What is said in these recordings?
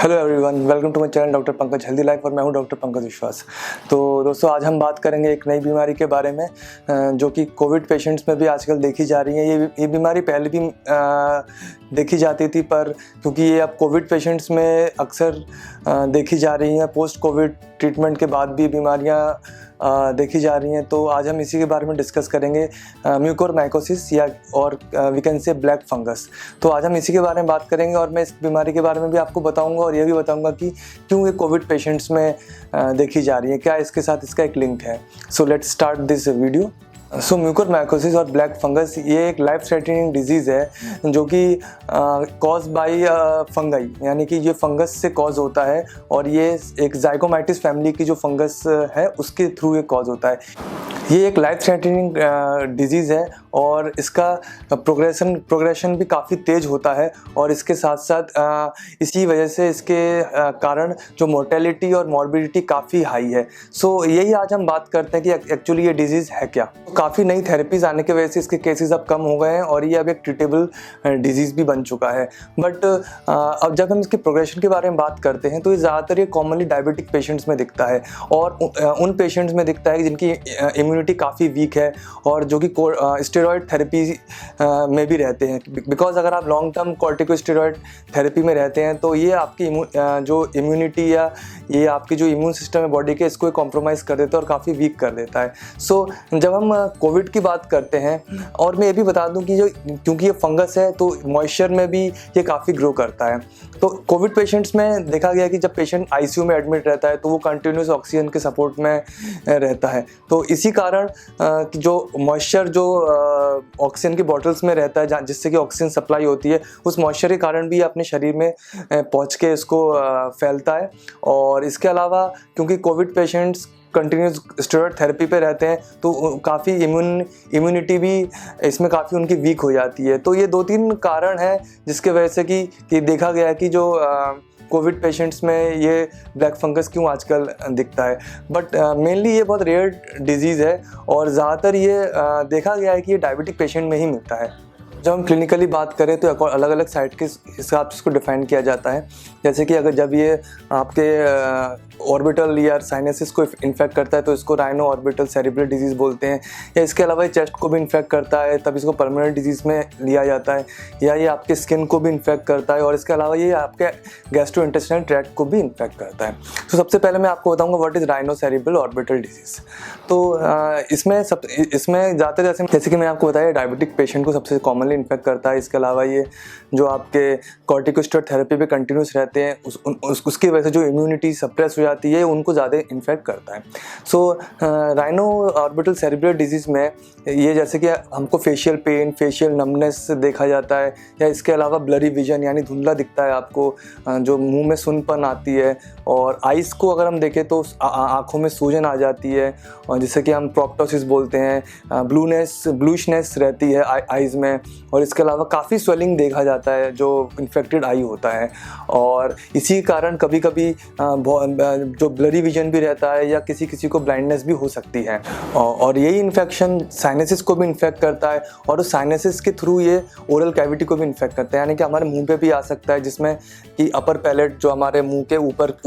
Hello everyone, welcome to my channel doctor Pankaj healthy life और मैं हूं डॉक्टर पंकज विश्वास। तो दोस्तों, आज हम बात करेंगे एक नई बीमारी के बारे में जो कि कोविड पेशेंट्स में भी आजकल देखी जा रही है। ये बीमारी पहले भी देखी जाती थी, पर क्योंकि ये अब कोविड पेशेंट्स में अक्सर देखी जा रही हैं, पोस्ट कोविड ट्रीटमेंट के बाद भी बीमारियाँ देखी जा रही हैं। तो आज हम इसी के बारे में डिस्कस करेंगे, म्यूकोरमाइकोसिस या और we can say black fungus. तो आज हम इसी के बारे में बात करेंगे और मैं इस बीमारी के बारे में भी आपको बताऊंगा और ये भी बताऊंगा कि क्यों ये कोविड पेशेंट्स में देखी जा रही है, क्या इसके साथ इसका एक लिंक है। So let's start this video. So mucormycosis और ब्लैक फंगस ये एक लाइफ थ्रेटनिंग डिजीज़ है जो कि कॉज बाय फंगाई, यानी कि ये फंगस से कॉज होता है और ये एक जाइगोमाइटिस फैमिली की जो फंगस है उसके थ्रू ये कॉज होता है। ये एक लाइफ थ्रेटनिंग डिजीज़ है और इसका प्रोग्रेशन भी काफ़ी तेज़ होता है और इसके साथ साथ इसी वजह से इसके कारण जो मोर्टेलिटी और मॉर्बिडिटी काफ़ी हाई है। सो यही आज हम बात करते हैं कि एक्चुअली ये डिजीज़ है क्या। काफ़ी नई थेरेपीज़ आने की वजह से इसके केसेस अब कम हो गए हैं और ये अब एक ट्रीटेबल डिजीज़ भी बन चुका है। बट अब जब हम इसके प्रोग्रेशन के बारे में बात करते हैं तो ये ज़्यादातर ये कॉमनली डायबिटिक पेशेंट्स में दिखता है और उन पेशेंट्स में दिखता है जिनकी इम्यूनिटी काफ़ी वीक है और जो कि स्टेरॉयड थेरेपी में भी रहते हैं। बिकॉज अगर आप लॉन्ग टर्म कॉर्टिकोस्टेरॉयड थेरेपी में रहते हैं तो ये आपकी जो इम्यूनिटी या ये आपकी जो इम्यून सिस्टम है बॉडी के, इसको कॉम्प्रोमाइज़ कर देता है और काफ़ी वीक कर देता है। सो जब हम कोविड की बात करते हैं, और मैं ये भी बता दूं कि क्योंकि ये फंगस है तो मॉइस्चर में भी ये काफ़ी ग्रो करता है। तो कोविड पेशेंट्स में देखा गया कि जब पेशेंट आईसीयू में एडमिट रहता है तो वो कंटिन्यूस ऑक्सीजन के सपोर्ट में रहता है। तो इसी कारण जो मॉइस्चर जो ऑक्सीजन की बॉटल्स में रहता है जिससे कि ऑक्सीजन सप्लाई होती है, उस मॉइस्चर के कारण भी अपने शरीर में पहुंच के इसको फैलता है। और इसके अलावा क्योंकि Covid patients continuous steroid therapy पे रहते हैं तो काफ़ी इम्यूनिटी भी इसमें काफ़ी उनकी वीक हो जाती है। तो ये 2-3 कारण हैं जिसके वजह से कि देखा गया है कि जो कोविड पेशेंट्स में ये ब्लैक फंगस क्यों आजकल दिखता है। बट मेनली ये बहुत रेयर डिजीज़ है और ज़्यादातर ये देखा गया है कि ये डायबिटिक पेशेंट में ही मिलता है। जब हम क्लिनिकली बात करें तो अलग अलग साइट के हिसाब से इसको डिफाइन किया जाता है। जैसे कि अगर जब ये आपके ऑर्बिटल या साइनसिस को इन्फेक्ट करता है तो इसको राइनो ऑर्बिटल सेरिब्रल डिजीज़ बोलते हैं, या इसके अलावा ये चेस्ट को भी इन्फेक्ट करता है तब इसको परमानेंट डिजीज़ में लिया जाता है, या ये आपके स्किन को भी इन्फेक्ट करता है और इसके अलावा ये आपके गैस्ट्रोइंटेस्टाइनल ट्रैक्ट को भी इन्फेक्ट करता है। तो सबसे पहले मैं आपको बताऊँगा what is rhino cerebral orbital disease. तो इसमें ज़्यादातर जैसे कि मैंने आपको बताया डायबिटिक पेशेंट को सबसे कॉमनली इन्फेक्ट करता है। इसके अलावा ये जो आपके कॉर्टिकोस्टेरॉइड थेरेपी पे कंटिन्यूस रहते हैं उसकी वजह से जो इम्यूनिटी सप्रेस हो जाती है उनको ज़्यादा इन्फेक्ट करता है। सो राइनो ऑर्बिटल सेरिब्रल डिजीज़ में ये जैसे कि हमको फेशियल पेन, फेशियल नमनेस देखा जाता है, या इसके अलावा ब्लरी विजन यानी धुंधला दिखता है आपको, जो मुंह में सुनपन आती है, और आइज़ को अगर हम देखें तो आँखों में सूजन आ जाती है और जिसे कि हम प्रोप्टोसिस बोलते हैं, ब्लूइशनेस रहती है आइज़ में, और इसके अलावा काफ़ी स्वेलिंग देखा जाता है जो इन्फेक्टेड आई होता है। और इसी कारण कभी कभी जो ब्लरी विजन भी रहता है या किसी को ब्लाइंडनेस भी हो सकती है। और यही इन्फेक्शन साइनसिस को भी इन्फेक्ट करता है और उस साइनसिस के थ्रू ये ओरल कैविटी को भी इन्फेक्ट करता है, यानी कि हमारे मुंह पे भी आ सकता है, जिसमें कि अपर पैलेट जो हमारे मुंह के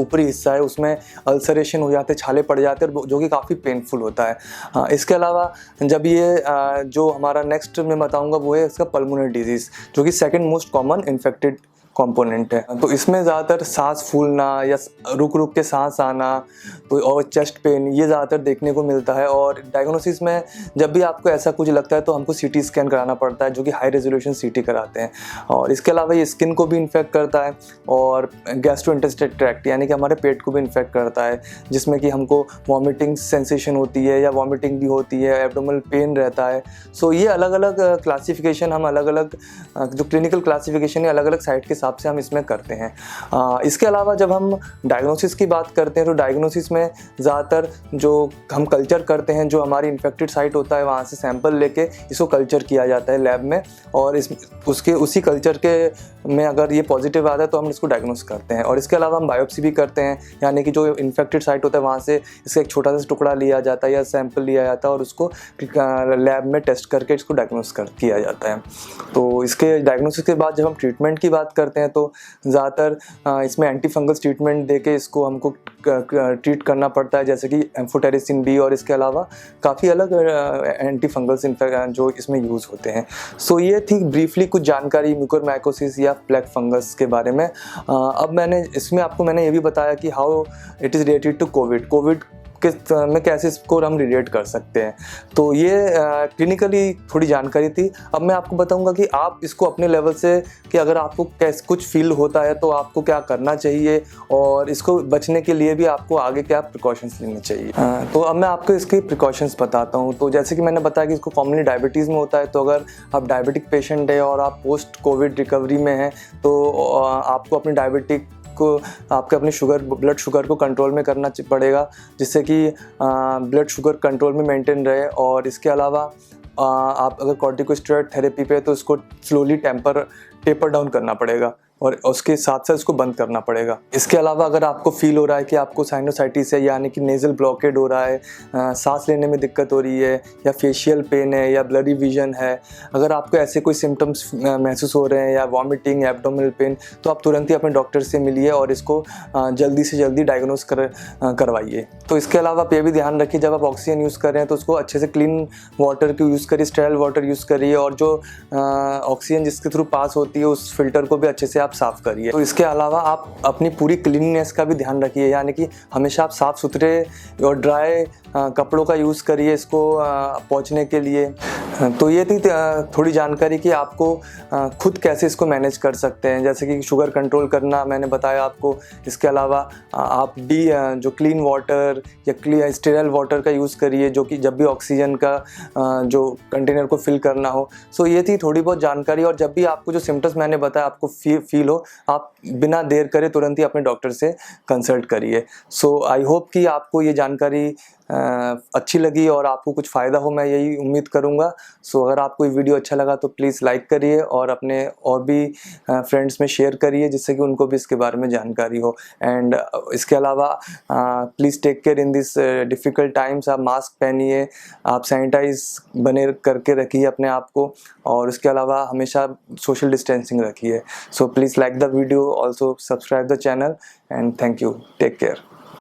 ऊपरी हिस्सा है उसमें अल्सरेशन हो जाते हैं, छाले पड़ जाते हैं, जो कि काफ़ी पेनफुल होता है। इसके अलावा जब ये जो हमारा नेक्स्ट मैं बताऊँगा वो है इसका पल्मोनरी डिजीज़, जो कि second most common infected component है। तो इसमें ज़्यादातर सांस फूलना या रुक के सांस आना और चेस्ट पेन ये ज़्यादातर देखने को मिलता है। और डायग्नोसिस में जब भी आपको ऐसा कुछ लगता है तो हमको सीटी स्कैन कराना पड़ता है, जो कि हाई रेजोल्यूशन सीटी कराते हैं। और इसके अलावा ये स्किन को भी इन्फेक्ट करता है और गैस्ट्रोइंटेस्टाइनल ट्रैक्ट यानी कि हमारे पेट को भी इन्फेक्ट करता है, जिसमें कि हमको वॉमिटिंग सेंसेशन होती है या वॉमिटिंग भी होती है, एब्डोमिनल पेन रहता है। सो ये अलग अलग क्लासिफिकेशन हम अलग अलग जो क्लिनिकल क्लासिफिकेशन है अलग अलग साइट के हिसाब से हम इसमें करते हैं। इसके अलावा जब हम डायग्नोसिस की बात करते हैं तो डायग्नोसिस में ज़्यादातर जो हम कल्चर करते हैं, जो हमारी इन्फेक्टेड साइट होता है वहाँ से सैंपल लेके इसको कल्चर किया जाता है लैब में, और उसी कल्चर के में अगर ये पॉजिटिव आता है तो हम इसको डायग्नोस करते हैं। और इसके अलावा हम बायोप्सी भी करते हैं, यानी कि जो इन्फेक्टेड साइट होता है वहाँ से इसका एक छोटा सा टुकड़ा लिया जाता है या सैंपल लिया जाता है और उसको लैब में टेस्ट करके इसको डायग्नोस किया जाता है। तो इसके डायग्नोसिस के बाद जब हम ट्रीटमेंट की बात करते करते हैं तो ज़्यादातर इसमें एंटी फंगस ट्रीटमेंट देके इसको हमको ट्रीट करना पड़ता है, जैसे कि एम्फोटेरिसिन बी और इसके अलावा काफ़ी अलग एंटी फंगल्स जो इसमें यूज़ होते हैं। सो ये थी ब्रीफली कुछ जानकारी म्यूकोरमाइकोसिस या प्लेग फंगस के बारे में। अब मैंने ये भी बताया कि how it is related to covid में कैसे इसको हम रिलेट कर सकते हैं। तो ये क्लिनिकली थोड़ी जानकारी थी। अब मैं आपको बताऊंगा कि आप इसको अपने लेवल से, कि अगर आपको कुछ फील होता है तो आपको क्या करना चाहिए और इसको बचने के लिए भी आपको आगे क्या प्रिकॉशंस लेने चाहिए। तो अब मैं आपको इसके प्रिकॉशंस बताता हूँ। तो जैसे कि मैंने बताया कि इसको कॉमनली डायबिटीज़ में होता है, तो अगर आप डायबिटिक पेशेंट है और आप पोस्ट कोविड रिकवरी में हैं तो आपको अपनी आपके अपने ब्लड शुगर को कंट्रोल में करना पड़ेगा, जिससे कि ब्लड शुगर कंट्रोल में मेंटेन रहे। और इसके अलावा आप अगर कॉर्टिकोस्टेरॉइड थेरेपी पे तो उसको स्लोली टेपर डाउन करना पड़ेगा और उसके साथ साथ इसको बंद करना पड़ेगा। इसके अलावा अगर आपको फील हो रहा है कि आपको साइनोसाइटिस है, यानी कि नेज़ल ब्लॉकेड हो रहा है, सांस लेने में दिक्कत हो रही है, या फेशियल पेन है, या ब्लरी विजन है, अगर आपको ऐसे कोई सिम्टम्स महसूस हो रहे हैं, या वॉमिटिंग, एब्डोमिनल पेन, तो आप तुरंत ही अपने डॉक्टर से मिलिए और इसको जल्दी से जल्दी डायग्नोस करवाइए। तो इसके अलावा आप ये भी ध्यान रखिए, जब आप ऑक्सीजन यूज़ कर रहे हैं तो उसको अच्छे से क्लीन वाटर को यूज़ करिए, स्टेराइल वाटर यूज़ करिए, और जो ऑक्सीजन जिसके थ्रू पास होती है उस फिल्टर को भी अच्छे से साफ करिए। तो इसके अलावा आप अपनी पूरी क्लीननेस का भी ध्यान रखिए, यानी कि हमेशा आप साफ सुथरे और ड्राई कपड़ों का यूज़ करिए इसको पहुंचने के लिए। तो ये थी थोड़ी जानकारी कि आपको खुद कैसे इसको मैनेज कर सकते हैं, जैसे कि शुगर कंट्रोल करना मैंने बताया आपको। इसके अलावा आप जो क्लीन वाटर या स्टेराइल वाटर का यूज़ करिए, जो कि जब भी ऑक्सीजन का जो कंटेनर को फिल करना हो। सो ये थी थोड़ी बहुत जानकारी। और जब भी आपको जो सिम्टम्स मैंने बताया आपको फील हो, आप बिना देर करे तुरंत ही अपने डॉक्टर से कंसल्ट करिए। सो आई होप कि आपको ये जानकारी अच्छी लगी और आपको कुछ फ़ायदा हो, मैं यही उम्मीद करूँगा। सो अगर आपको ये वीडियो अच्छा लगा तो प्लीज़ लाइक करिए और अपने और भी फ्रेंड्स में शेयर करिए, जिससे कि उनको भी इसके बारे में जानकारी हो। एंड इसके अलावा please take care in this difficult times. आप मास्क पहनिए, आप सैनिटाइज बने करके रखिए अपने आप को, और इसके अलावा हमेशा सोशल डिस्टेंसिंग रखिए। So please like the video, also subscribe the channel, and thank you. Take care.